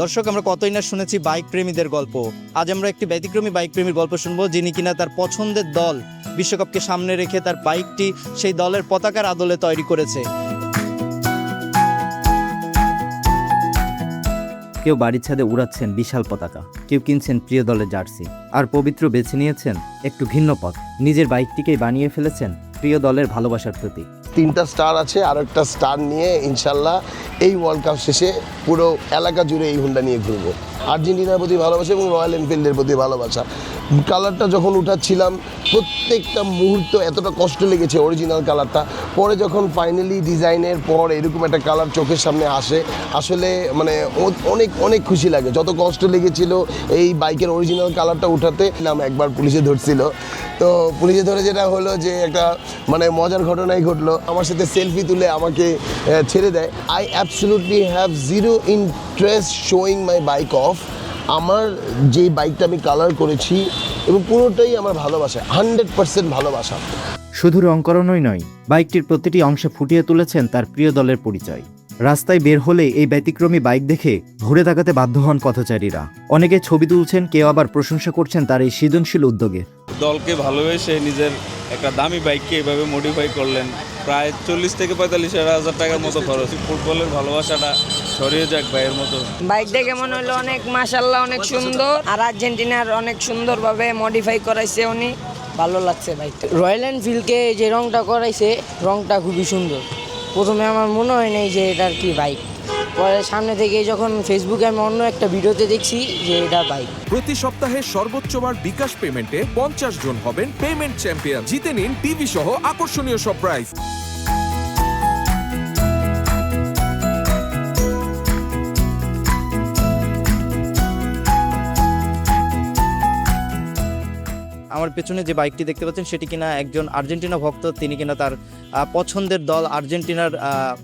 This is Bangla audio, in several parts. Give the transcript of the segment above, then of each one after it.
দর্শক, আমরা কতই না শুনেছি বাইক প্রেমীদের গল্প। আজ আমরা একটি ব্যতিক্রমী বাইক প্রেমীর গল্প শুনবো, যিনি কিনা তার পছন্দের দল বিশ্বকাপকে সামনে রেখে তার বাইকটি সেই দলের পতাকার আদলে তৈরি করেছে। কেউ বাড়ির ছাদে উড়াচ্ছেন বিশাল পতাকা, কেউ কিনছেন প্রিয় দলের জার্সি, আর পবিত্র বেছে নিয়েছেন একটু ভিন্ন পথ। নিজের বাইকটিকেই বানিয়ে ফেলেছেন প্রিয় দলের ভালোবাসার প্রতীক। 3টা স্টার আছে, আর একটা স্টার নিয়ে ইনশাল্লাহ এই ওয়ার্ল্ড কাপ শেষে পুরো এলাকা জুড়ে এই হুন্ডা নিয়ে ঘুরবো। আর্জেন্টিনার প্রতি ভালোবাসা এবং রয়্যাল এনফিল্ডের প্রতি ভালোবাসা। কালারটা যখন উঠাচ্ছিলাম প্রত্যেকটা মুহূর্ত এতটা কষ্ট লেগেছে, অরিজিনাল কালারটা। পরে যখন ফাইনালি ডিজাইনের পর এরকম একটা কালার চোখের সামনে আসে, আসলে মানে অনেক অনেক খুশি লাগে। যত কষ্ট লেগেছিল এই বাইকের অরিজিনাল কালারটা উঠাতে, একবার পুলিশে ধরছিল, তো পুলিশে ধরে যেটা হলো যে একটা মানে মজার ঘটনাই ঘটলো। আমার সাথে সেলফি তুলে আমাকে ছেড়ে দেয়। I absolutely have zero interest showing my bike of. আমার যে বাইকটা আমি কালার করেছি এবং পুরোটাই আমার ভালোবাসা, 100% ভালোবাসা। শুধু রং করানোই নয়, বাইকটির প্রতিটি অংশে ফুটিয়ে তুলেছেন তার প্রিয় দলের পরিচয়। রাস্তায় বের হলে এই ব্যতিক্রমী বাইক দেখে ঘুরে তাকাতে বাধ্য হন পথচারীরা। অনেকে ছবি তুলছেন, কেউ আবার প্রশংসা করছেন তার এই সৃজনশীল উদ্যোগে। দলকে ভালোবেসে নিজের একটা দামি বাইককে এভাবে মডিফাই করলেন। প্রায় 40 থেকে 45,000 টাকার মতো খরচ। ফুটবলের ভালোবাসাটা ছড়িয়ে যাক ভাইয়ের মতো। বাইক দেখে মনে হলো অনেক মাশাআল্লাহ, অনেক সুন্দর। আর আর্জেন্টিনার অনেক সুন্দরভাবে মডিফাই করাইছে উনি, ভালো লাগছে বাইকটা। রয়্যাল এনফিল্ডকে যে রংটা করাইছে, রংটা খুবই সুন্দর। প্রথমে আমার মনে হয় নাই যে এটার কি বাইক, পরে সামনে থেকে যখন ফেসবুকে আমি অন্য একটা ভিডিওতে দেখছি যে এটা বাইক। প্রতি সপ্তাহে সর্বোচ্চবার বিকাশ পেমেন্টে 50 জন হবেন পেমেন্ট চ্যাম্পিয়ন। জিতে নিন টিভি সহ আকর্ষণীয় সব প্রাইজ। আমার পেছনে যে বাইকটি দেখতে পাচ্ছেন সেটি কিনা একজন আর্জেন্টিনা ভক্ত, তিনি কিনা তার পছন্দের দল আর্জেন্টিনার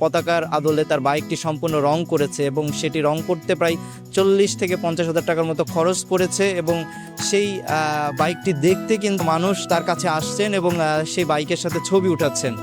পতাকার আদলে তার বাইকটি সম্পূর্ণ রং করেছে এবং সেটি রং করতে প্রায় 40 থেকে 50,000 টাকার মতো খরচ পড়েছে। এবং সেই বাইকটি দেখতে কিন্তু মানুষ তার কাছে আসছেন এবং সেই বাইকের সাথে ছবি উঠাচ্ছেন।